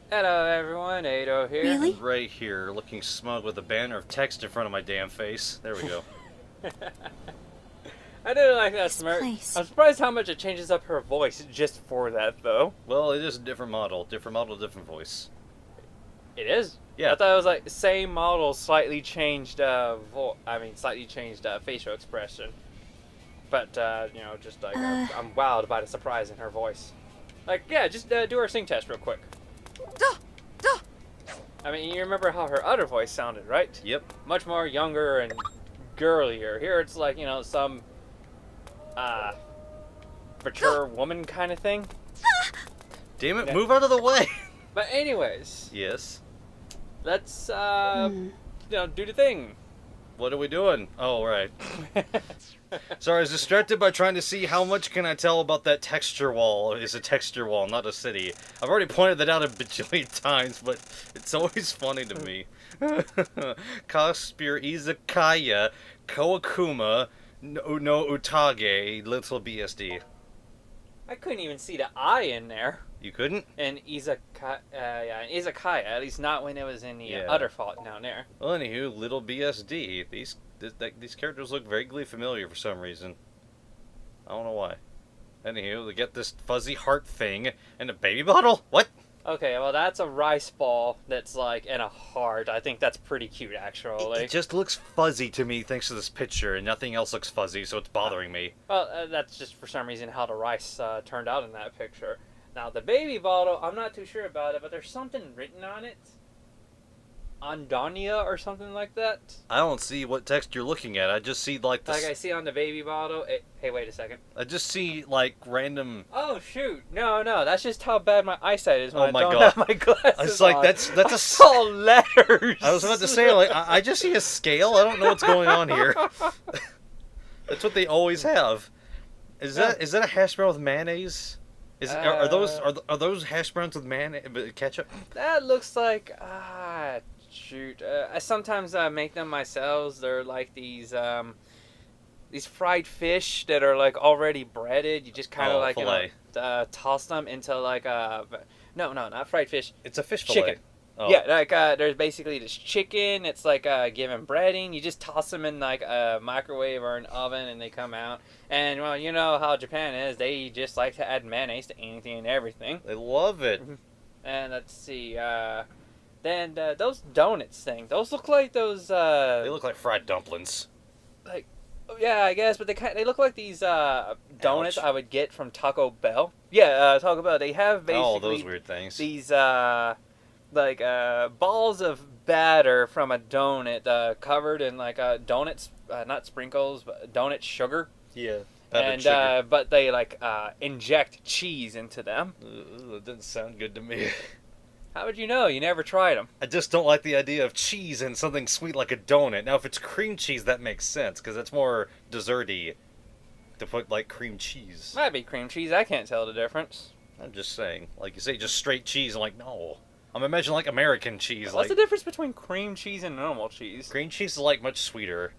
Hello everyone, Atou here. Really? Right here, looking smug with a banner of text in front of my damn face. There we go. I didn't like that smirk. I'm surprised how much it changes up her voice just for that, though. Well, it is a different model, different voice. It is? Yeah. I thought it was like same model, slightly changed, facial expression. But, you know, just like, I'm wowed by the surprise in her voice. Like, yeah, just do her sing test real quick. I mean, you remember how her other voice sounded, right? Yep. Much more younger and girlier. Here it's like, you know, some mature woman kind of thing. Damn it, move out of the way! But anyways. Yes? Let's, you know, do the thing. What are we doing? Oh, right. Sorry, I was distracted by trying to see how much can I tell about that texture wall. It's a texture wall, not a city. I've already pointed that out a bajillion times, but it's always funny to me. Kaspir Izakaya, Kawakuma, no Utage, little BSD. I couldn't even see the I in there. You couldn't? And Izakaya, at least not when it was in the other fault down there. Well, anywho, little BSD. These characters look vaguely familiar for some reason. I don't know why. Anywho, they get this fuzzy heart thing and a baby bottle. What? Okay, well that's a rice ball that's like in a heart. I think that's pretty cute, actually. It just looks fuzzy to me thanks to this picture, and nothing else looks fuzzy, so it's bothering me. Well, that's just for some reason how the rice turned out in that picture. Now, the baby bottle, I'm not too sure about it, but there's something written on it. Andonia or something like that. I don't see what text you're looking at. I just see, like, this... Like I see on the baby bottle. Hey, wait a second. I just see, like, random... Oh, shoot. No, that's just how bad my eyesight is when I don't God. have my glasses It's like, on. that's I saw letters. I was about to say, like, I just see a scale. I don't know what's going on here. That's what they always have. Is that a hash brown with mayonnaise? Are those hash browns with ketchup? That looks like shoot. I sometimes make them myself. They're like these fried fish that are like already breaded. You just kind of like toss them into like no, not fried fish. It's a fish fillet. Chicken. Oh. Yeah, like there's basically this chicken. It's like given breading. You just toss them in like a microwave or an oven, and they come out. And well, you know how Japan is. They just like to add mayonnaise to anything and everything. They love it. And let's see. Then those donuts thing. Those look like those. They look like fried dumplings. Like, yeah, I guess, but they look like these donuts I would get from Taco Bell. Yeah, Taco Bell. They have basically those weird things. These balls of batter from a donut covered in like donuts, not sprinkles, but donut sugar. Yeah. And sugar. But they like inject cheese into them. That doesn't sound good to me. How would you know? You never tried them. I just don't like the idea of cheese and something sweet like a donut. Now, if it's cream cheese, that makes sense, because that's more desserty to put, like, cream cheese. Might be cream cheese. I can't tell the difference. I'm just saying. Like, you say just straight cheese, I'm like, no. I'm imagining, like, American cheese. What's the difference between cream cheese and normal cheese? Cream cheese is, like, much sweeter.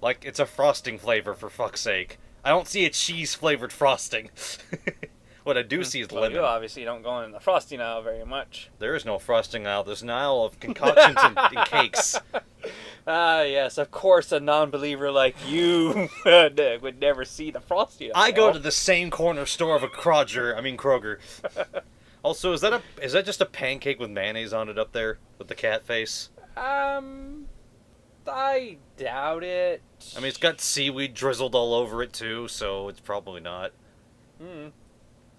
Like, it's a frosting flavor, for fuck's sake. I don't see a cheese-flavored frosting. What I do see is lemon. You obviously don't go in the frosting aisle very much. There is no frosting aisle. There's an aisle of concoctions and cakes. Yes, of course a non-believer like you would never see the frosting aisle. I go to the same corner store of a Kroger. Also, is that just a pancake with mayonnaise on it up there with the cat face? I doubt it. I mean, it's got seaweed drizzled all over it too, so it's probably not.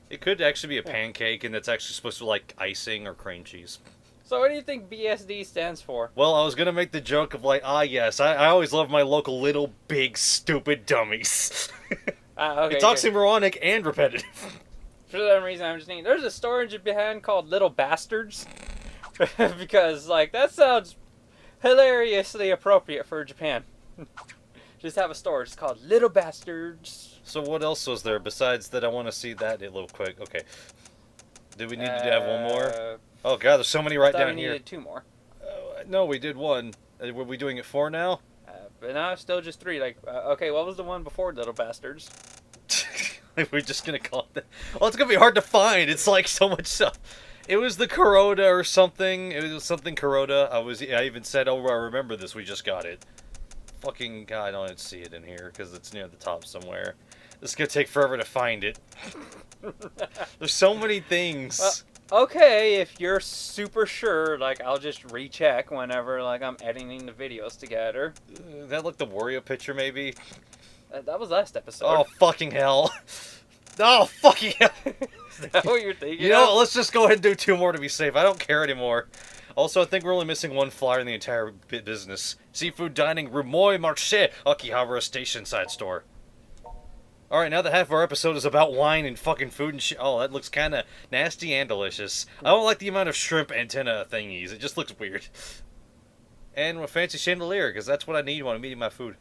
It could actually be a pancake, and it's actually supposed to be like icing or cream cheese. So what do you think BSD stands for? Well, I was gonna make the joke of like, yes, I always love my local little, big, stupid dummies. Okay, it's oxymoronic and repetitive. For some reason, I'm just thinking, there's a store in Japan called Little Bastards. Because, like, that sounds hilariously appropriate for Japan. Just have a store just called Little Bastards. So what else was there besides that? I want to see that a little quick. Okay. Do we need to have one more? Oh god, there's so many right down here. We needed 2 more. No, we did 1. Were we doing it 4 now? But now it's still just 3. Like, okay, what was the one before Little Bastards? We're just gonna call it that. Well, it's gonna be hard to find. It's like so much stuff. It was the Kuroda or something. It was something Kuroda. I even said, oh, I remember this. We just got it. Fucking God, I don't see it in here because it's near the top somewhere. This is gonna take forever to find it. There's so many things. Okay, if you're super sure, like, I'll just recheck whenever, like, I'm editing the videos together. That looked the Wario picture, maybe? That was last episode. Oh, fucking hell. Oh, fucking hell. Is that what you're thinking? You know what, let's just go ahead and do 2 more to be safe. I don't care anymore. Also, I think we're only missing 1 flyer in the entire business. Seafood dining, Rumoy Marché, Akihabara station side store. Alright, now that half of our episode is about wine and fucking food and shit. Oh, that looks kind of nasty and delicious. I don't like the amount of shrimp antenna thingies. It just looks weird. And a fancy chandelier, because that's what I need when I'm eating my food.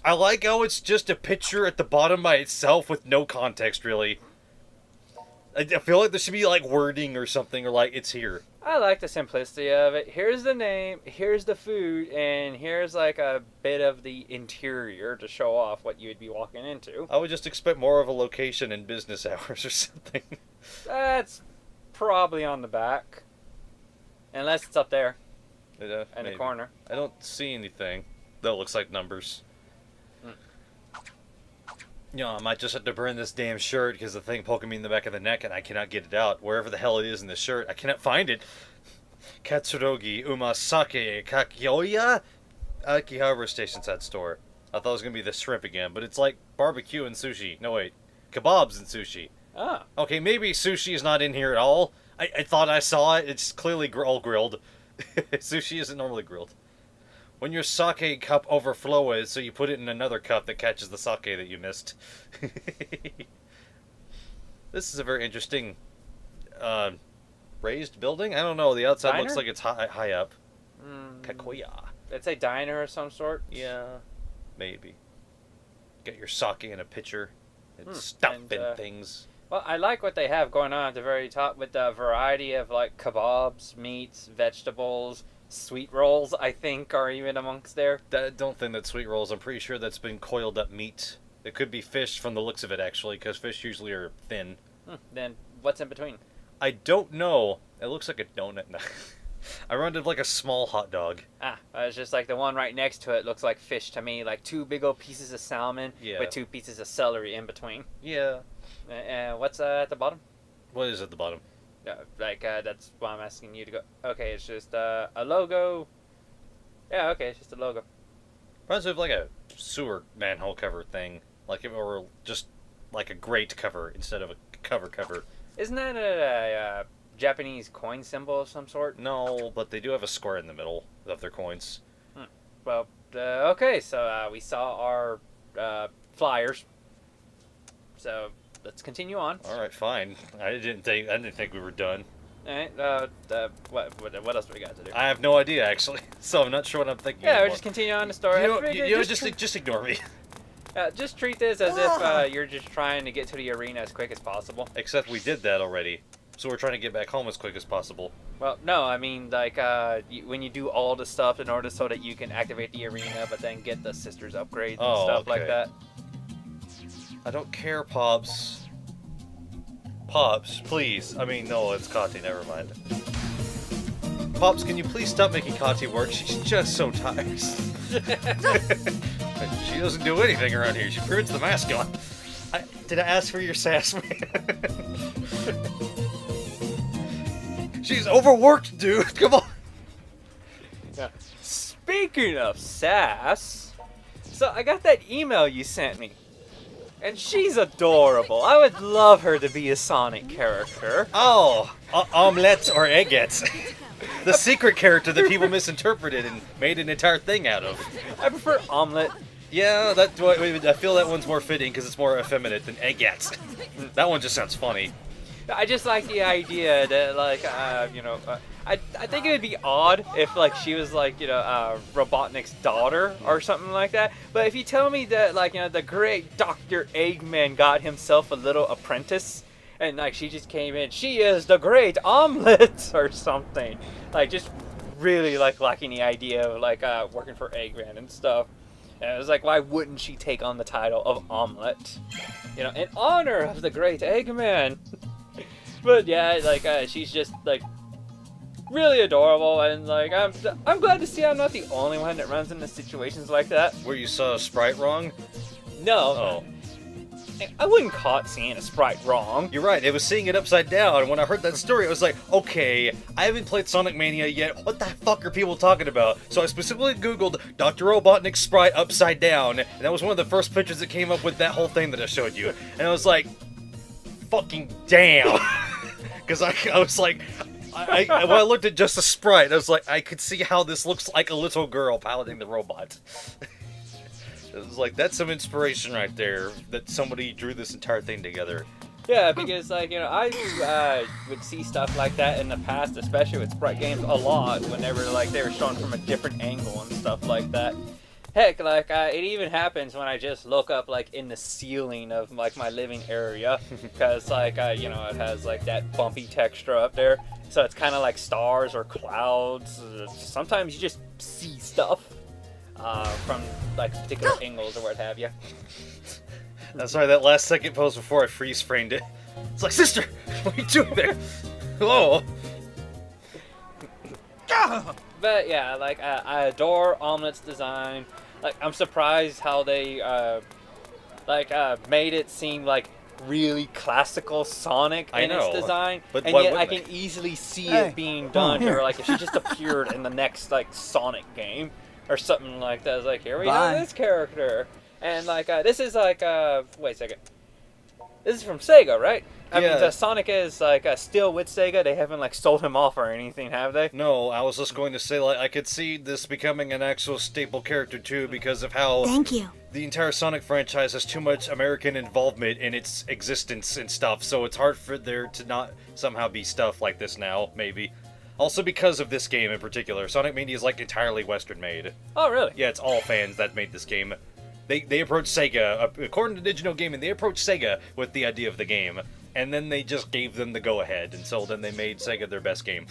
I like how it's just a picture at the bottom by itself with no context, really. I feel like there should be, like, wording or something, or, like, it's here. I like the simplicity of it. Here's the name, here's the food, and here's, like, a bit of the interior to show off what you would be walking into. I would just expect more of a location and business hours or something. That's probably on the back. Unless it's up there. In the corner. I don't see anything. That looks like numbers. You know, I might just have to burn this damn shirt because the thing poking me in the back of the neck and I cannot get it out. Wherever the hell it is in the shirt, I cannot find it. Katsurogi Umasake Kakioya Akihabara station side store. I thought it was going to be the shrimp again, but it's like barbecue and sushi. No, wait. Kebabs and sushi. Ah. Okay, maybe sushi is not in here at all. I thought I saw it. It's clearly all grilled. Sushi isn't normally grilled. When your sake cup overflows, so you put it in another cup that catches the sake that you missed. This is a very interesting raised building. I don't know. The outside looks like it's high up. Kakoya. It's a diner of some sort? Yeah, maybe. Get your sake in a pitcher and stuff in things. Well, I like what they have going on at the very top with the variety of, like, kebabs, meats, vegetables, sweet rolls, I think, are even amongst there. I don't think that's sweet rolls. I'm pretty sure that's been coiled up meat. It could be fish from the looks of it, actually, because fish usually are thin. Then what's in between? I don't know. It looks like a donut. I rented like a small hot dog. It's just like the one right next to it looks like fish to me. Like 2 big old pieces of salmon with 2 pieces of celery in between. Yeah. What's at the bottom? What is at the bottom? That's why I'm asking you to go. Okay, it's just a logo. Yeah, okay, it's just a logo. Reminds me of like a sewer manhole cover thing. Like if it were just like a grate cover instead of a cover. Isn't that a Japanese coin symbol of some sort? No, but they do have a square in the middle of their coins. Well, okay, so we saw our flyers. So let's continue on. All right, fine. I didn't think we were done. All right. What else do we got to do? I have no idea actually, so I'm not sure what I'm thinking. Yeah, we'll just continue on the story. Just ignore me. Just treat this as if you're just trying to get to the arena as quick as possible. Except we did that already, so we're trying to get back home as quick as possible. Well, no, I mean, like, when you do all the stuff in order so that you can activate the arena, but then get the sisters upgrades and stuff like that. I don't care, Pops. Pops, please. I mean, no, it's Kati, never mind. Pops, can you please stop making Kati work? She's just so tired. She doesn't do anything around here. She proves the mascot. Did I ask for your sass, man? She's overworked, dude. Come on. Yeah. Speaking of sass, so I got that email you sent me. And she's adorable. I would love her to be a Sonic character. Oh, Omelet or Eggets. The secret character that people misinterpreted and made an entire thing out of. I prefer Omelet. Yeah, I feel that one's more fitting because it's more effeminate than Eggets. That one just sounds funny. I just like the idea that, like, I think it would be odd if, like, she was, like, Robotnik's daughter or something like that. But if you tell me that, like, the great Dr. Eggman got himself a little apprentice, and, like, she just came in, she is the great Omelet or something. Like, just really, like, liking the idea of, like, working for Eggman and stuff. And it was like, why wouldn't she take on the title of Omelet? You know, in honor of the great Eggman. But yeah, like she's just like really adorable, and like I'm glad to see I'm not the only one that runs into situations like that. Where you saw a sprite wrong? No. Oh. I wouldn't call it seeing a sprite wrong. You're right, it was seeing it upside down, and when I heard that story, I was like, okay, I haven't played Sonic Mania yet, what the fuck are people talking about? So I specifically googled Dr. Robotnik's sprite upside down, and that was one of the first pictures that came up with that whole thing that I showed you. And I was like, fucking damn. Because I was like, when I looked at just the sprite, I was like, I could see how this looks like a little girl piloting the robot. It was like, that's some inspiration right there, that somebody drew this entire thing together. Yeah, because, like, you know, I would see stuff like that in the past, especially with sprite games, a lot, whenever, like, they were shown from a different angle and stuff like that. Heck, like, it even happens when I just look up, like, in the ceiling of, like, my living area, because, like, you know, it has, like, that bumpy texture up there, so it's kind of like stars or clouds. Sometimes you just see stuff. From like particular angles or what have you. I'm sorry, that last second pose before I freeze framed it. It's like, sister, what are you doing there? Oh. But yeah, like I adore Omelet's design. Like I'm surprised how they made it seem like really classical Sonic in its design, but and yet I can easily see it being done here. Like if she just appeared in the next like Sonic game. Or something like that. It's like, here we have this character. And like, this is like, wait a second. This is from Sega, right? I mean, Sonic is like still with Sega. They haven't like sold him off or anything, have they? No, I was just going to say, like, I could see this becoming an actual staple character too because of how the entire Sonic franchise has too much American involvement in its existence and stuff. So it's hard for there to not somehow be stuff like this now, maybe. Also because of this game in particular, Sonic Mania is like entirely Western made. Oh, really? Yeah, it's all fans that made this game. They approached Sega, according to Digital Gaming, they approached Sega with the idea of the game, and then they just gave them the go-ahead, and so then they made Sega their best game.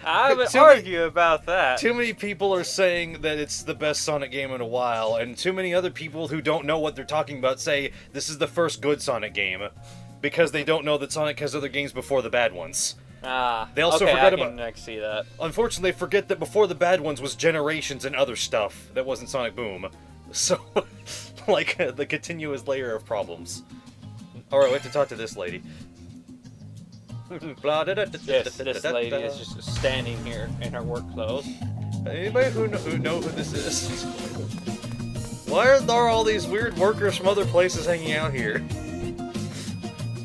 I would argue about that. Too many people are saying that it's the best Sonic game in a while, and too many other people who don't know what they're talking about say this is the first good Sonic game, because they don't know that Sonic has other games before the bad ones. They also forget about. I can see that. Unfortunately, they forget that before the bad ones was Generations and other stuff that wasn't Sonic Boom. So, like, the continuous layer of problems. Alright, we have to talk to this lady. Yes, this lady is just standing here in her work clothes. Anybody who know who this is? Why are there all these weird workers from other places hanging out here?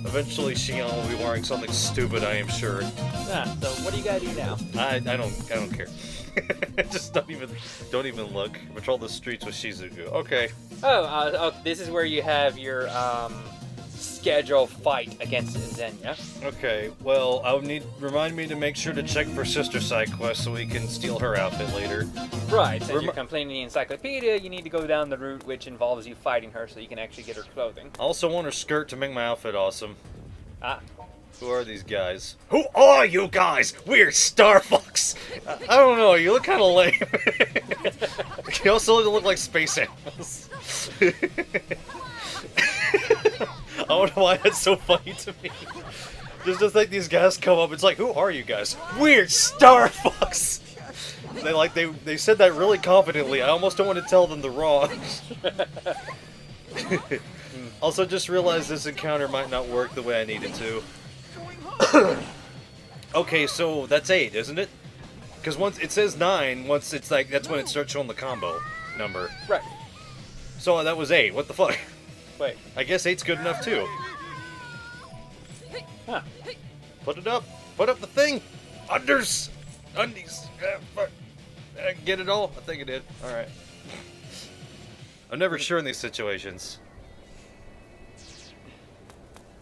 Eventually, Shion will be wearing something stupid, I am sure. So what do you gotta do now? I don't care. Just don't even look. Patrol the streets with Shizuku. Okay. Oh, this is where you have your scheduled fight against Xenia. Okay. Well, remind me to make sure to check for Sister Side Quest so we can steal her outfit later. Right. Since you're completing the encyclopedia, you need to go down the route which involves you fighting her so you can actually get her clothing. I also want her skirt to make my outfit awesome. Who are these guys? Who are you guys? We're Star Fox. I don't know. You look kind of lame. You also look like space animals. I don't know why that's so funny to me. Just like these guys come up. It's like, who are you guys? We're Star Fox. They said that really confidently. I almost don't want to tell them the wrong. Also, just realized this encounter might not work the way I need it to. Okay, so that's 8, isn't it? Because once it says 9, once it's like that's when it starts showing the combo number. Right. So that was 8. What the fuck? Wait. I guess 8's good enough too. Huh. Put it up. Put up the thing. Undies. Get it all? I think I did. All right. I'm never sure in these situations.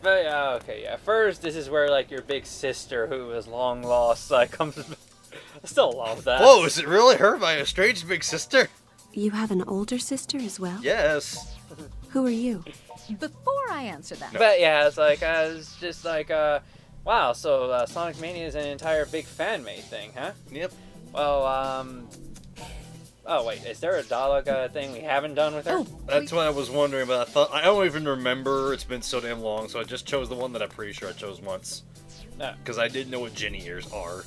But okay, yeah. First, this is where like your big sister, who was long lost, comes. I still love that. Whoa! Is it really her, my estranged big sister? You have an older sister as well? Yes. Who are you? Before I answer that. But yeah, it's like it's just like wow. So Sonic Mania is an entire big fan-made thing, huh? Yep. Well, Oh wait, is there a dialogue thing we haven't done with her? Oh, That's what I was wondering, but I don't even remember. It's been so damn long, so I just chose the one that I'm pretty sure I chose once. Because I didn't know what Jenny ears are.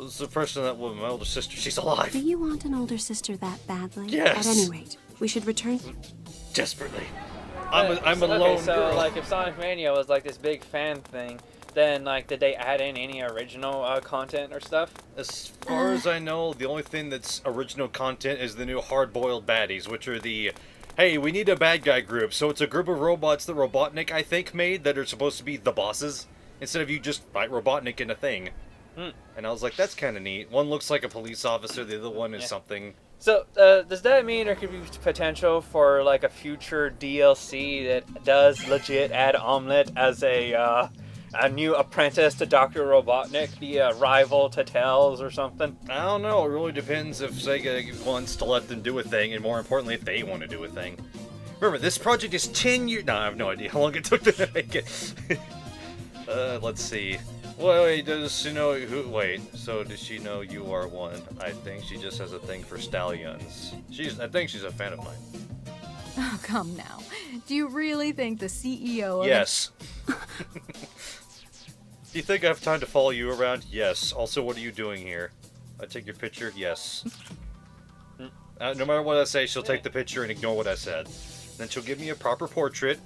It's the person that was my older sister. She's alive. Do you want an older sister that badly? Yes. At any rate, we should return. Desperately. I'm a lone Okay, so girl. like if Sonic Mania was like this big fan thing, then like did they add in any original content or stuff? As far as I know, the only thing that's original content is the new hard-boiled baddies, which are the, hey, we need a bad guy group. So it's a group of robots that Robotnik, I think, made that are supposed to be the bosses, instead of you just fight Robotnik in a thing. And I was like, that's kind of neat. One looks like a police officer, the other one is something. So does that mean there could be potential for like a future DLC that does legit add Omelet as a new apprentice to Dr. Robotnik, the rival to Tails or something? I don't know. It really depends if Sega wants to let them do a thing, and more importantly, if they want to do a thing. Remember, this project is 10 years... No, I have no idea how long it took to make it. Let's see. Wait, does she know who... Wait, so does she know you are one? I think she just has a thing for stallions. I think she's a fan of mine. Oh, come now. Do you really think the CEO of Yes. Do you think I have time to follow you around? Yes. Also, what are you doing here? I take your picture? Yes. No matter what I say, she'll take the picture and ignore what I said. Then she'll give me a proper portrait,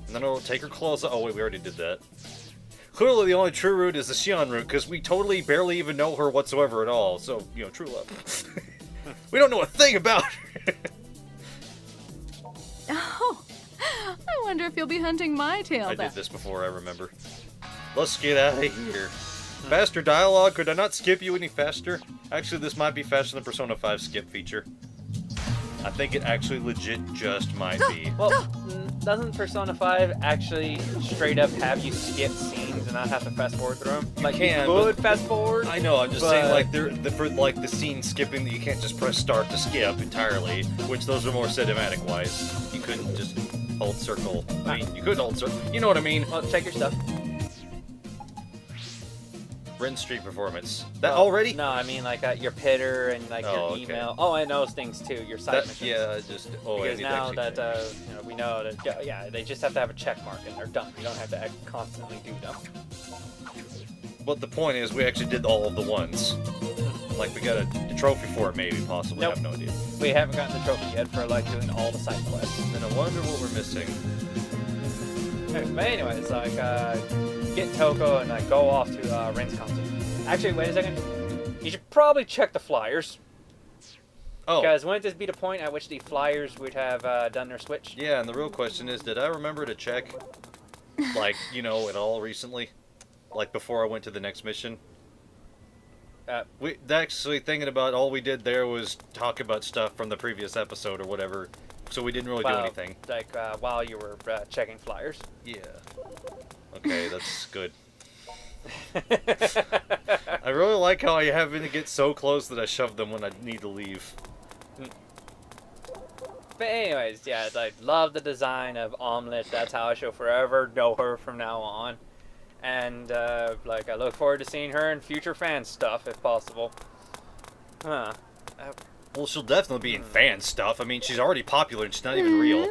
and then I'll take her clothes off. Oh, wait, we already did that. Clearly, the only true route is the Xion route, because we totally barely even know her whatsoever at all. So, you know, true love. We don't know a thing about her. Oh, I wonder if you'll be hunting my tail. I did this before, I remember. Let's get out of here. Faster dialogue? Could I not skip you any faster? Actually, this might be faster than Persona 5 skip feature. I think it actually legit just might be. Well, doesn't Persona 5 actually straight up have you skip scenes and not have to fast forward through them? Like, can, you could but- fast forward. I know, I'm just saying, like, for like the scene skipping, that you can't just press start to skip entirely, which those are more cinematic-wise. You couldn't just hold circle. I mean, you could hold circle. You know what I mean? Well, check your stuff. Ren Street performance. That already? No, I mean like your pitter and like Oh, your okay. email. Oh, and those things too. Your side missions. Yeah, just Because now that we know that yeah, they just have to have a check mark and they're done. We don't have to constantly do them. But the point is, we actually did all of the ones. Like, we got a trophy for it, maybe, possibly. Nope. I have no idea. We haven't gotten the trophy yet for like doing all the side quests. Then I wonder what we're missing. But anyways, like get Toko and like go off to Ren's concert. Actually, wait a second. You should probably check the flyers. Oh. Because wouldn't this be the point at which the flyers would have done their switch? Yeah, and the real question is, did I remember to check, like, you know, at all recently? Like, before I went to the next mission? We actually, thinking about all we did there was talk about stuff from the previous episode or whatever, so we didn't really do anything. Like, while you were checking flyers. Yeah. Okay, that's good. I really like how I happen to get so close that I shove them when I need to leave. But anyways, yeah, I love the design of Omelet. That's how I shall forever know her from now on. And, like, I look forward to seeing her in future fan stuff, if possible. Huh. Well, she'll definitely be in fan stuff. I mean, she's already popular and she's not even real.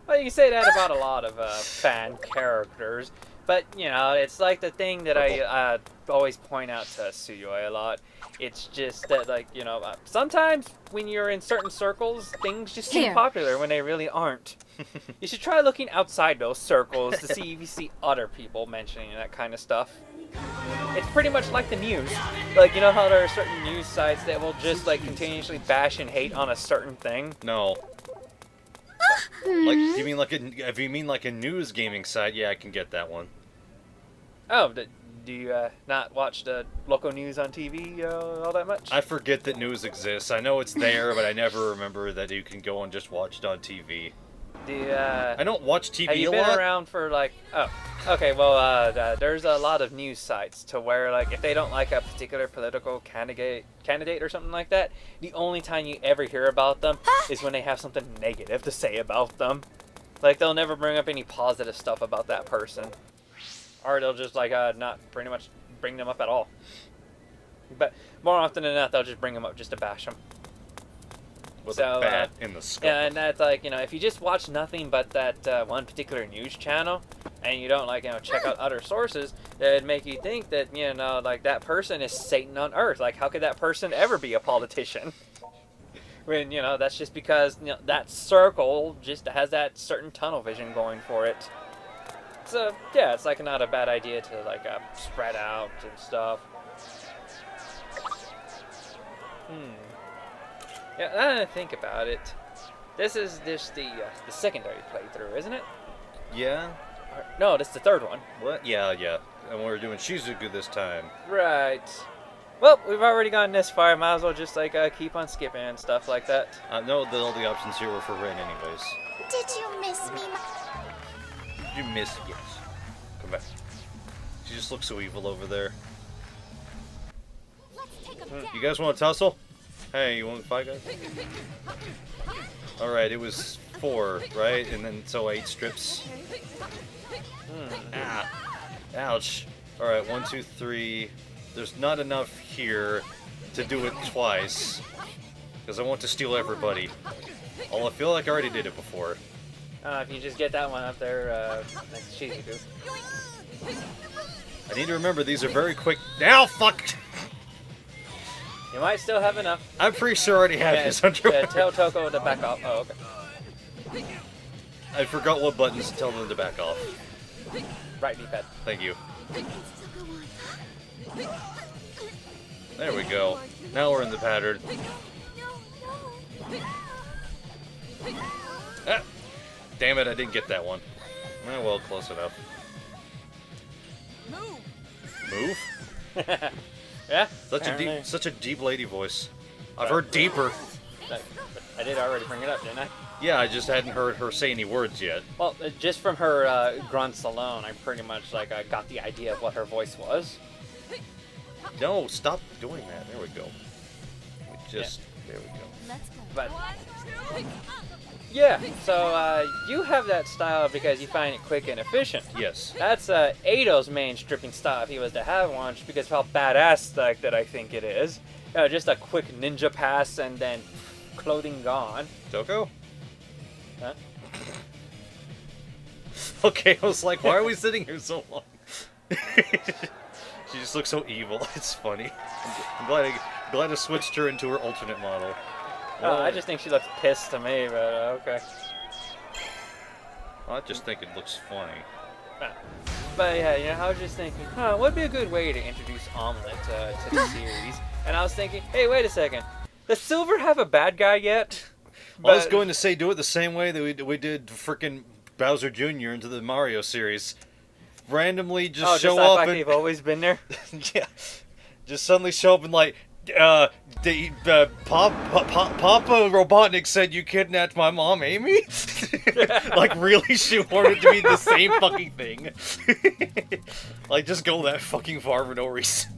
Well, you can say that about a lot of fan characters. But, you know, it's like the thing that I always point out to Suyoi a lot. It's just that, like, you know, sometimes when you're in certain circles, things just seem popular when they really aren't. You should try looking outside those circles to see if you see other people mentioning that kind of stuff. It's pretty much like the news. Like, you know how there are certain news sites that will just, like, continuously bash and hate on a certain thing? No. Like, you mean like if you mean like a news gaming site, yeah, I can get that one. Oh, do you not watch the local news on TV all that much? I forget that news exists. I know it's there, but I never remember that you can go and just watch it on TV. I don't watch TV a lot. Have you been around for like... Oh, okay, well, there's a lot of news sites to where, like, if they don't like a particular political candidate or something like that, the only time you ever hear about them is when they have something negative to say about them. Like, they'll never bring up any positive stuff about that person. Or they'll just, like, not pretty much bring them up at all. But more often than not, they'll just bring them up just to bash them. With So, a bat in the skull. Yeah, and that's like, if you just watch nothing but that one particular news channel, and you don't like, check out other sources, that'd make you think that, like that person is Satan on earth. Like, how could that person ever be a politician? When, that's just because, that circle just has that certain tunnel vision going for it. So, yeah, it's like not a bad idea to like spread out and stuff. Yeah, now that I think about it, this is just the secondary playthrough, isn't it? Yeah? No, this is the third one. What? Yeah. And we're doing Shizuku this time. Right. Well, we've already gone this far. Might as well just like keep on skipping and stuff like that. No, all the options here were for Ren anyways. Did you miss me? You missed, yes. Come back. She just looks so evil over there. You guys want to tussle? Hey, you want to fight, guys? Alright, it was 4, right? And then, so 8 strips. Ah. Ouch. Alright, 1, 2, 3. There's not enough here to do it twice. Because I want to steal everybody. Although I feel like I already did it before. If you just get that one up there next to Shizuku. I need to remember these are very quick. Now, fuck! You might still have enough. I'm pretty sure I already have this under. Tell Toko to back off. Oh, okay. I forgot what buttons to tell them to back off. Right D-pad. Thank you. There we go. Now we're in the pattern. Ah, damn it, I didn't get that one. Well, close enough. Move? Yeah? Such a deep lady voice. I've heard deeper. I did already bring it up, didn't I? Yeah, I just hadn't heard her say any words yet. Well, just from her grunts alone, I pretty much I got the idea of what her voice was. No, stop doing that. There we go. There we go. Let's go. But yeah, so you have that style because you find it quick and efficient. Yes. That's Ato's main stripping style if he was to have one, just because of how badass that I think it is. Just a quick ninja pass and then clothing gone. Toko? Huh? Okay, I was like, why are we sitting here so long? She just looks so evil. It's funny. I'm glad I switched her into her alternate model. I just think she looks pissed to me, but okay. I just think it looks funny. But yeah, I was just thinking, what would be a good way to introduce Omelet to the series? And I was thinking, hey, wait a second. Does Silver have a bad guy yet? I was going to say, do it the same way that we did frickin' Bowser Jr. into the Mario series. Randomly just show up like and... they've always been there? Yeah. Just suddenly show up and like, Papa Robotnik said you kidnapped my mom, Amy? Like, really shoehorn it to be the same fucking thing. Like, just go that fucking far for no reason.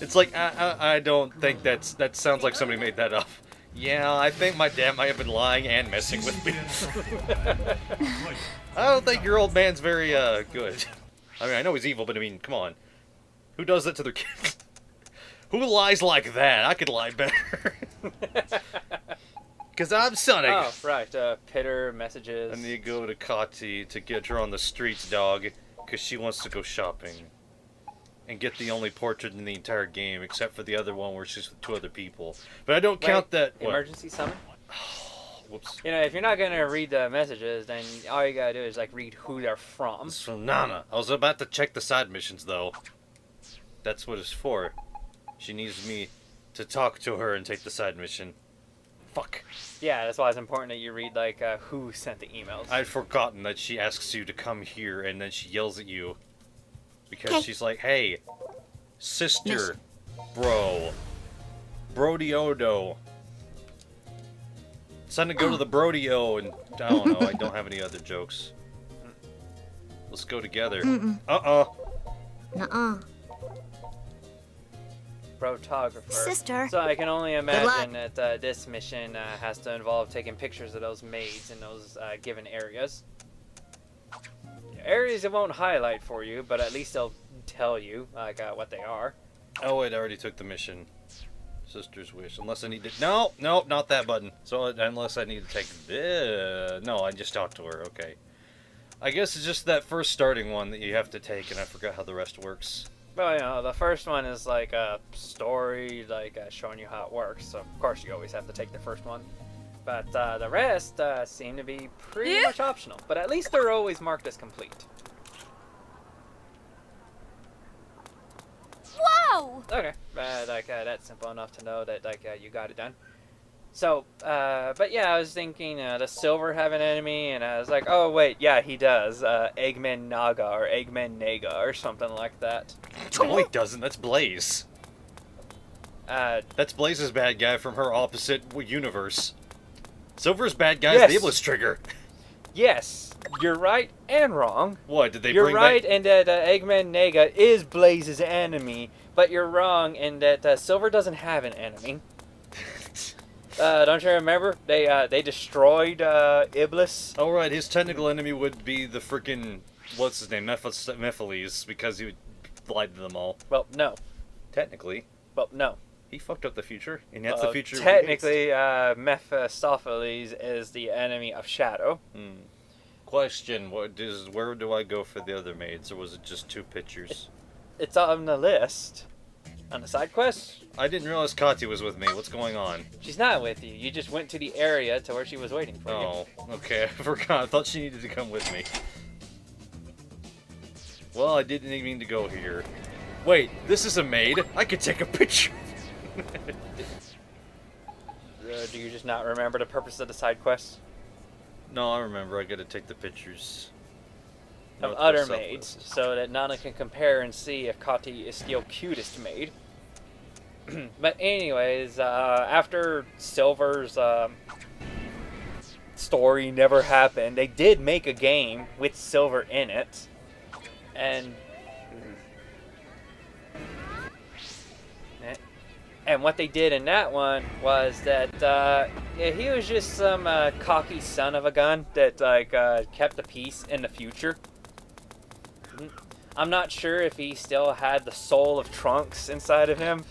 It's like, I don't think that sounds like somebody made that up. Yeah, I think my dad might have been lying and messing with me. I don't think your old man's very, good. I mean, I know he's evil, but I mean, come on. Who does that to their kids? Who lies like that? I could lie better. Because I'm Sonic. Oh, right. Pitter messages. I need to go to Kati to get her on the streets, dog. Because she wants to go shopping. And get the only portrait in the entire game, except for the other one where she's with 2 other people. But I don't count that... Emergency summon? Whoops. If you're not going to read the messages, then all you got to do is, read who they're from. It's from Nana. I was about to check the side missions, though. That's what it's for. She needs me to talk to her and take the side mission. Fuck. Yeah, that's why it's important that you read, who sent the emails. I'd forgotten that she asks you to come here, and then she yells at you. Because she's like, hey, sister, bro, Brody-Odo. It's time to go to the Brody-O, and I don't know, I don't have any other jokes. Let's go together. Nuh-uh. Photographer. Sister. So I can only imagine that this mission has to involve taking pictures of those maids in those given areas. Areas it won't highlight for you, but at least they'll tell you what they are. Oh wait, I already took the mission. Sister's wish. Unless I need to... No, not that button. So unless I need to take this... No, I just talked to her. Okay. I guess it's just that first starting one that you have to take, and I forgot how the rest works. Well, you know, the first one is like a story, like showing you how it works. So of course you always have to take the first one. But the rest seem to be pretty much optional. But at least they're always marked as complete. Whoa! Okay, that's simple enough to know that you got it done. So, but yeah, I was thinking, does Silver have an enemy? And I was like, oh wait, yeah, he does. Eggman Naga or Eggman Naga or something like that. No, he doesn't. That's Blaze. That's Blaze's bad guy from her opposite universe. Silver's bad guy is the Iblis Trigger. Yes, you're right and wrong. What, did they you're bring right back... in that Eggman Naga is Blaze's enemy, but you're wrong in that Silver doesn't have an enemy. Don't you remember? They destroyed Iblis. Oh right, his technical enemy would be the freaking what's his name, Mephiles, because he would lied to them all. Well, no. Technically. Well, no. He fucked up the future, and that's the future. Technically, Mephistopheles is the enemy of Shadow. Question: where do I go for the other maids, or was it just 2 pictures? It's on the list. On the side quest? I didn't realize Kati was with me. What's going on? She's not with you. You just went to the area to where she was waiting for you. Oh, okay. I forgot. I thought she needed to come with me. Well, I didn't even mean to go here. Wait, this is a maid? I could take a picture. Do you just not remember the purpose of the side quests? No, I remember. I gotta take the pictures. Of other maids, so that Nana can compare and see if Kati is still cutest maid. But anyways, after Silver's story never happened, they did make a game with Silver in it. And what they did in that one was that he was just some cocky son of a gun that kept the peace in the future. I'm not sure if he still had the soul of Trunks inside of him,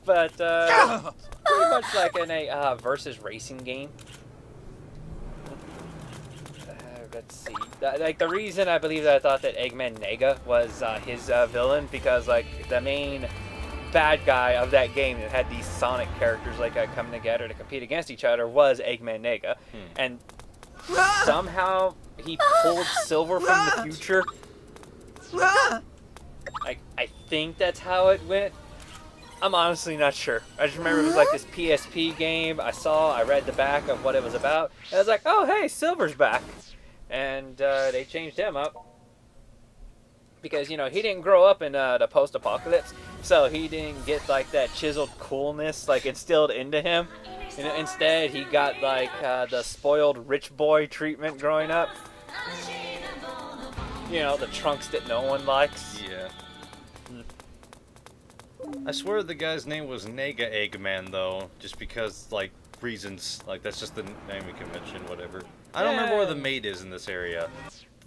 but pretty much like in a versus racing game. Let's see. Like the reason I believe that I thought that Eggman Naga was his villain, because like the main bad guy of that game that had these Sonic characters coming together to compete against each other was Eggman Naga, and somehow he pulled Silver from the future. I think that's how it went. I'm honestly not sure. I just remember it was like this PSP game. I read the back of what it was about, and I was like, oh hey, Silver's back. And they changed him up. Because, you know, he didn't grow up in the post-apocalypse, so he didn't get like that chiseled coolness like instilled into him. You know, instead, he got like the spoiled rich boy treatment growing up. You know, the Trunks that no one likes. Yeah. I swear the guy's name was Naga Eggman, though, just because, like, reasons. Like, that's just the naming convention, whatever. I don't remember where the maid is in this area.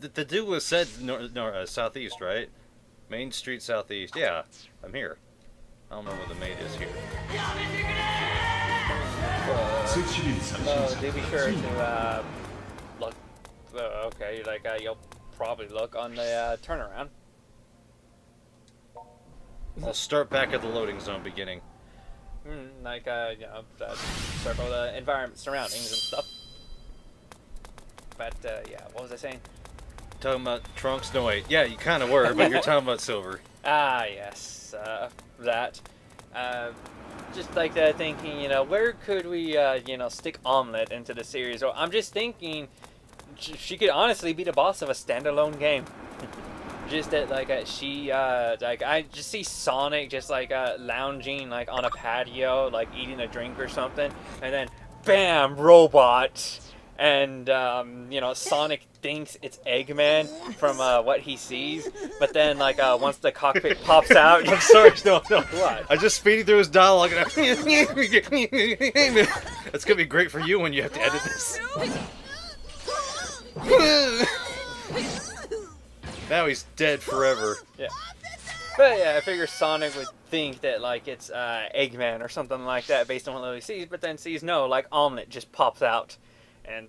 The dude was said southeast, right? Main Street Southeast. Yeah, I'm here. I don't remember where the maid is here. Do be sure to look. Okay, like you'll probably look on the turnaround. I'll start back at the loading zone beginning. You know, circle the environment, surroundings and stuff. But yeah, what was I saying? Talking about Trunks? No, wait. Yeah, you kind of were, but you're talking about Silver. Ah, yes, that. Just like that, thinking, you know, where could we, you know, stick Omelet into the series? Or I'm just thinking, she could honestly be the boss of a standalone game. Just that, like, like, I just see Sonic just, like, lounging, like, on a patio, like, eating a drink or something, and then, bam, robot! And, you know, Sonic thinks it's Eggman from what he sees, but then, like, once the cockpit pops out... I'm sorry, no. What? I'm just speeding through his dialogue, and it's gonna be great for you when you have to edit this. Now he's dead forever. Yeah. But yeah, I figure Sonic would think that like it's Eggman or something like that based on what he sees, but then sees no, like Omelet just pops out. And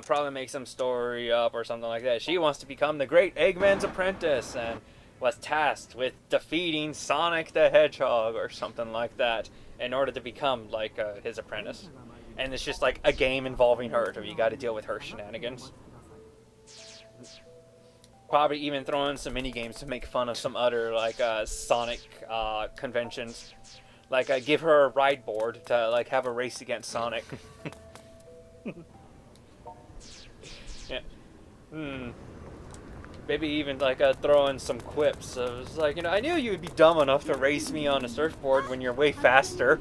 probably make some story up or something like that. She wants to become the great Eggman's apprentice and was tasked with defeating Sonic the Hedgehog or something like that in order to become like his apprentice. And it's just like a game involving her, so you got to deal with her shenanigans. Probably even throw in some mini games to make fun of some other like Sonic conventions, like give her a ride board to like have a race against Sonic. Yeah. Maybe even like throw in some quips. So it's like, I knew you would be dumb enough to race me on a surfboard when you're way faster.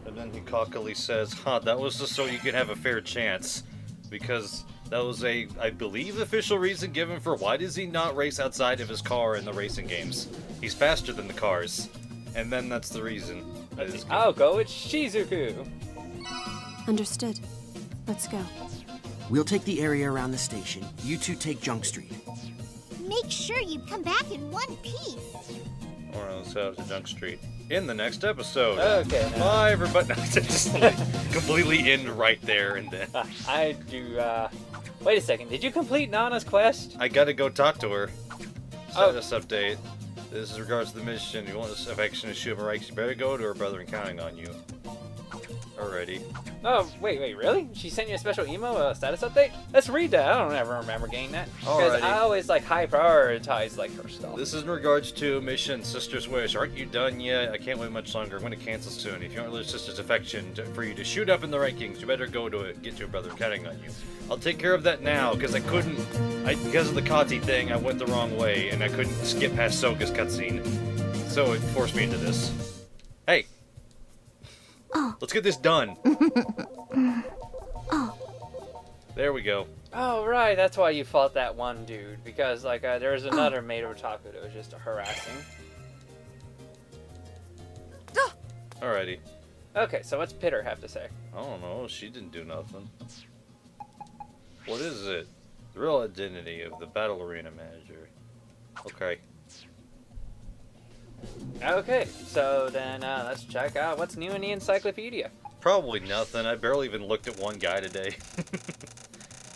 And then he cockily says, that was just so you could have a fair chance. Because that was I believe, official reason given for why does he not race outside of his car in the racing games. He's faster than the cars. And then that's the reason. I'll go with Shizuku. Understood. Let's go. We'll take the area around the station. You two take Junk Street. Make sure you come back in one piece. Alright, let's head out to Junk Street. In the next episode. Okay. Now. Bye, everybody. Just like, completely end right there and then. I do, wait a second. Did you complete Nana's quest? I gotta go talk to her. Status update. This is regards to the mission. You want this affection to shoot Marikes, you better go to her brother and counting on you. Alrighty. Oh, wait, really? She sent you a special email status update? Let's read that. I don't ever remember getting that. Because I always, like, high prioritize, like, her stuff. This is in regards to mission Sister's Wish. Aren't you done yet? I can't wait much longer. I'm going to cancel soon. If you want your sister's affection for you to shoot up in the rankings, you better go to it. Get your brother counting on you. I'll take care of that now, because I couldn't... because of the Kati thing, I went the wrong way, and I couldn't skip past Soga's cutscene. So it forced me into this. Hey! Oh. Let's get this done. Oh. There we go. Oh, right. That's why you fought that one dude. Because, like, there was another maid of Otaku that was just harassing. Alrighty. Okay, so what's Pitter have to say? I don't know. She didn't do nothing. What is it? The real identity of the Battle Arena Manager. Okay. Okay, so then let's check out what's new in the encyclopedia. Probably nothing. I barely even looked at one guy today.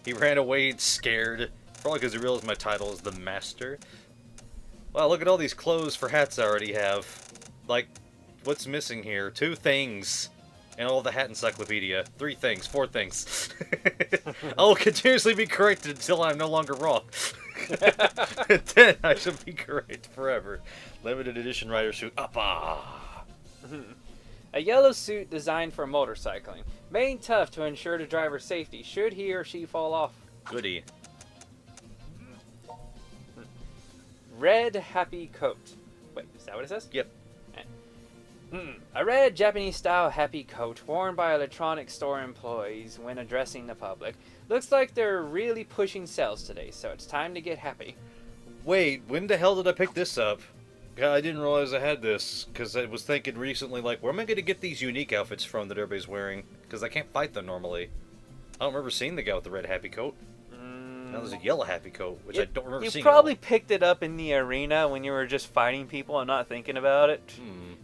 He ran away scared. Probably because he realized my title is the Master. Wow, look at all these clothes for hats I already have. Like, what's missing here? 2 things. And all the hat encyclopedia. 3 things. 4 things. I will continuously be corrected until I'm no longer wrong. Then I shall be correct forever. Limited edition rider suit. Appa! A yellow suit designed for motorcycling. Made tough to ensure the driver's safety should he or she fall off. Goody. Red happy coat. Wait, is that what it says? Yep. A red Japanese-style happy coat worn by electronics store employees when addressing the public. Looks like they're really pushing sales today, so it's time to get happy. Wait, when the hell did I pick this up? God, I didn't realize I had this, because I was thinking recently, like, where am I going to get these unique outfits from that everybody's wearing? Because I can't fight them normally. I don't remember seeing the guy with the red happy coat. Now there's a yellow happy coat, which I don't remember seeing. You probably picked it up in the arena when you were just fighting people and not thinking about it.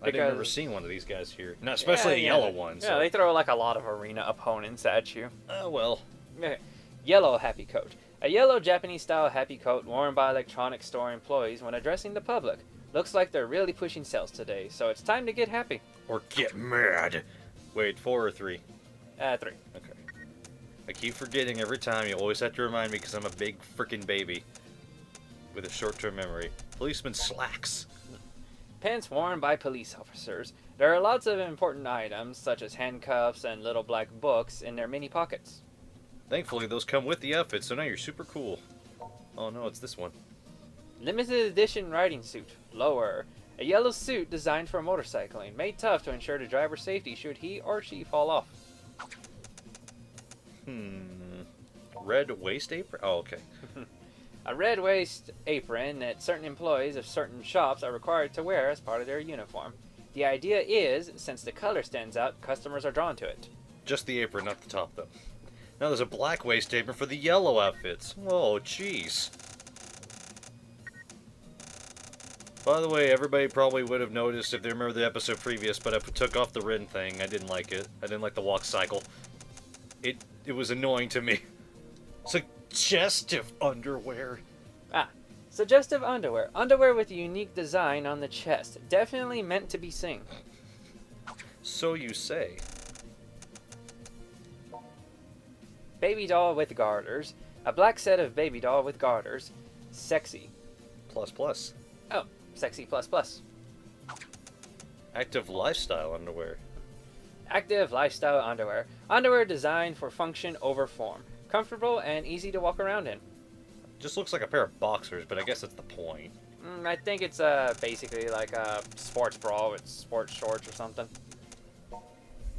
I didn't remember seeing one of these guys here. Not especially a yellow one. Yeah, So. they throw like a lot of arena opponents at you. Oh, well. Okay. Yellow happy coat. A yellow Japanese-style happy coat worn by electronics store employees when addressing the public. Looks like they're really pushing sales today, so it's time to get happy. Or get mad. Wait, 4 or 3? 3. Okay. I keep forgetting every time. You always have to remind me because I'm a big freaking baby with a short-term memory. Policeman slacks. Pants worn by police officers. There are lots of important items, such as handcuffs and little black books, in their mini pockets. Thankfully, those come with the outfit, so now you're super cool. Oh no, it's this one. Limited edition riding suit. Lower. A yellow suit designed for motorcycling, made tough to ensure the driver's safety should he or she fall off. Red waist apron? Oh, okay. A red waist apron that certain employees of certain shops are required to wear as part of their uniform. The idea is, since the color stands out, customers are drawn to it. Just the apron, not the top, though. Now there's a black waist apron for the yellow outfits. Oh, jeez. By the way, everybody probably would have noticed if they remember the episode previous, but I took off the Rin thing. I didn't like it. I didn't like the walk cycle. It was annoying to me. Suggestive underwear. Suggestive underwear. Underwear with a unique design on the chest. Definitely meant to be seen. So you say. Baby doll with garters. A black set of baby doll with garters. Sexy. Plus. Oh, sexy plus plus. Active lifestyle underwear. Active lifestyle underwear. Underwear designed for function over form. Comfortable and easy to walk around in. Just looks like a pair of boxers, but I guess that's the point. I think it's basically like a sports bra with sports shorts or something.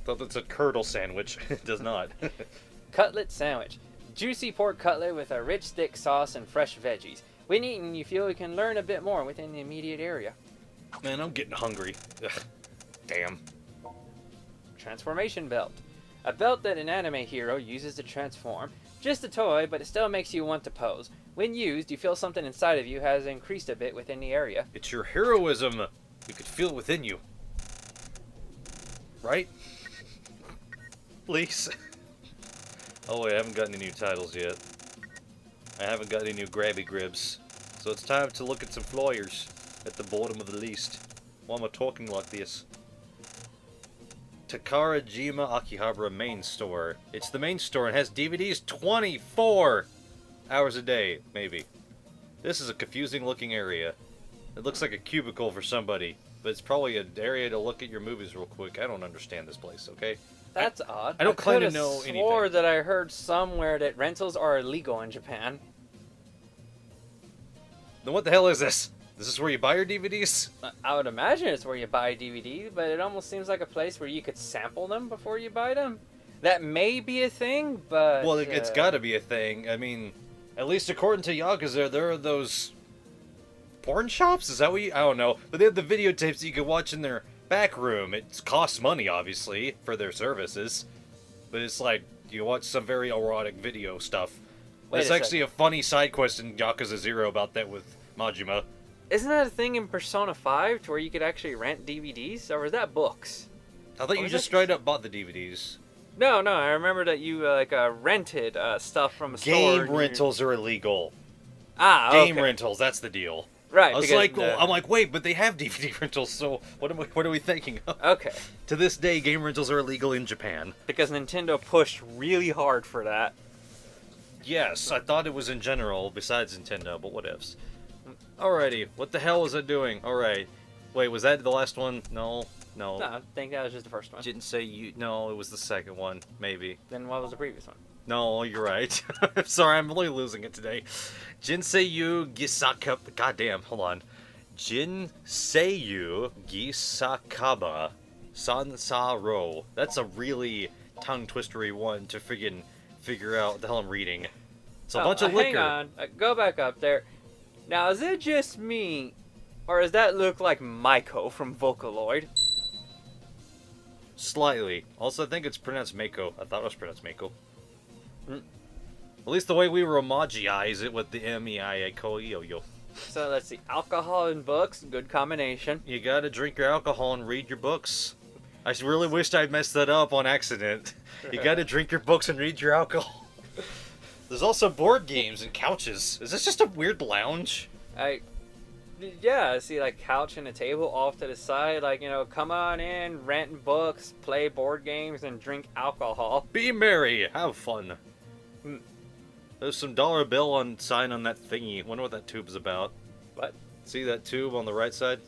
Thought that's a curdle sandwich. It does not. Cutlet sandwich. Juicy pork cutlet with a rich thick sauce and fresh veggies. When eaten, you feel you can learn a bit more within the immediate area. Man, I'm getting hungry. Ugh. Damn. Transformation belt. A belt that an anime hero uses to transform. Just a toy, but it still makes you want to pose. When used, you feel something inside of you has increased a bit within the area. It's your heroism. You could feel it within you. Right? Please. Oh wait, I haven't gotten any new titles yet. I haven't got any new grabby gribs. So it's time to look at some flyers at the bottom of the list. Why am I talking like this? Takarajima Akihabara main store. It's the main store and has DVDs 24 hours a day, maybe. This is a confusing looking area. It looks like a cubicle for somebody, but it's probably an area to look at your movies real quick. I don't understand this place, okay? That's odd. I don't claim to could've know swore anything. that I heard somewhere that rentals are illegal in Japan. Then what the hell is this? This is where you buy your DVDs? I would imagine it's where you buy DVDs, but it almost seems like a place where you could sample them before you buy them. That may be a thing, but... Well, it's gotta be a thing. I mean, at least according to Yakuza, there are those porn shops? Is that what you... I don't know. But they have the videotapes that you can watch in their back room. It costs money, obviously, for their services. But it's like, you watch some very erotic video stuff. There's actually a funny side quest in Yakuza 0 about that with Majima. Isn't that a thing in Persona 5 to where you could actually rent DVDs? Or was that books? I thought you just straight up bought the DVDs. No, I remember that you rented stuff from a store. Game rentals are illegal. Okay. Game rentals, that's the deal. Right. I was like, I'm like, wait, but they have DVD rentals, so what are we thinking of? Okay. To this day, game rentals are illegal in Japan. Because Nintendo pushed really hard for that. Yes, I thought it was in general, besides Nintendo, but what ifs. Alrighty, what the hell was I doing? Alright. Wait, was that the last one? No. No, I think that was just the first one. Didn't say you. No, it was the second one, maybe. Then what was the previous one? No, you're right. I'm sorry, I'm really losing it today. Jinseiyu Gisaka... Goddamn, hold on. Jinseiyu Gisakaba Sansaro. That's a really tongue-twistery one to figure out what the hell I'm reading. It's a bunch of liquor. Hang on. Go back up there. Now, is it just me, or does that look like Maiko from Vocaloid? Slightly. Also, I think it's pronounced Mako. I thought it was pronounced Mako. At least the way we homogeneize it with the M-E-I-A-Ko-E-O-Yo. So, let's see. Alcohol and books. Good combination. You gotta drink your alcohol and read your books. I really wished I'd messed that up on accident. You gotta drink your books and read your alcohol. There's also board games and couches. Is this just a weird lounge? Yeah, I see like couch and a table off to the side. Like, come on in, rent books, play board games, and drink alcohol. Be merry, have fun. There's some dollar bill sign on that thingy. Wonder what that tube's about. What? See that tube on the right side?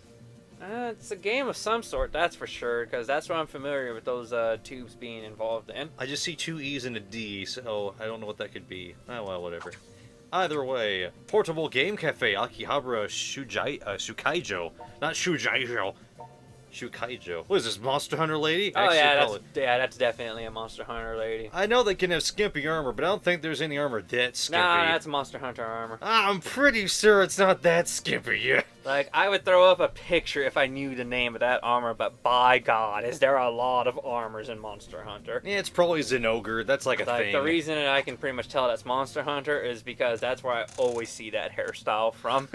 It's a game of some sort, that's for sure, because that's what I'm familiar with those tubes being involved in. I just see 2 E's and a D, so I don't know what that could be. Oh, well, whatever. Either way, Portable Game Cafe, Akihabara Shukaijo. Not Shujaijo. Shukaijo. What is this, Monster Hunter lady? Oh, yeah, that's definitely a Monster Hunter lady. I know they can have skimpy armor, but I don't think there's any armor that skimpy. Nah, that's Monster Hunter armor. I'm pretty sure it's not that skimpy, yeah. Like, I would throw up a picture if I knew the name of that armor, but by God, is there a lot of armors in Monster Hunter. Yeah, it's probably Zenogre. That's like a thing. The reason that I can pretty much tell that's Monster Hunter is because that's where I always see that hairstyle from.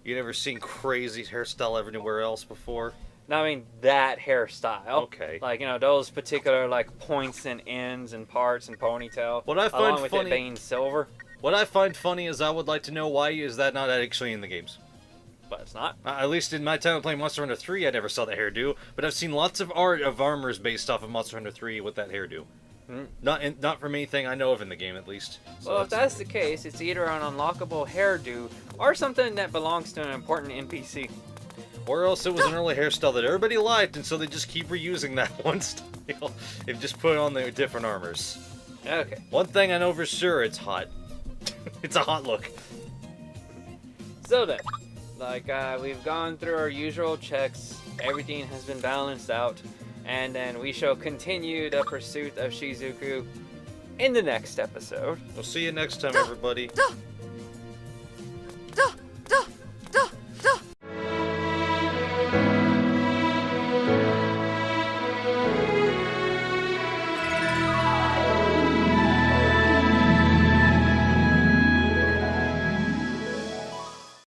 You never seen crazy hairstyle everywhere else before? No, I mean that hairstyle. Okay. Like, you know, those particular, like, points and ends and parts and ponytail. What I find along with funny- it being silver. What I find funny is I would like to know why is that not actually in the games. But it's not. At least in my time playing Monster Hunter 3, I never saw that hairdo. But I've seen lots of art of armors based off of Monster Hunter 3 with that hairdo. Not from anything I know of in the game, at least. So Well, if that's the case, it's either an unlockable hairdo or something that belongs to an important NPC. Or else it was an early hairstyle that everybody liked, and so they just keep reusing that one style and just put on their different armors. Okay. One thing I know for sure, it's hot. It's a hot look. So then, like, we've gone through our usual checks, everything has been balanced out, and then we shall continue the pursuit of Shizuku in the next episode. We'll see you next time, everybody.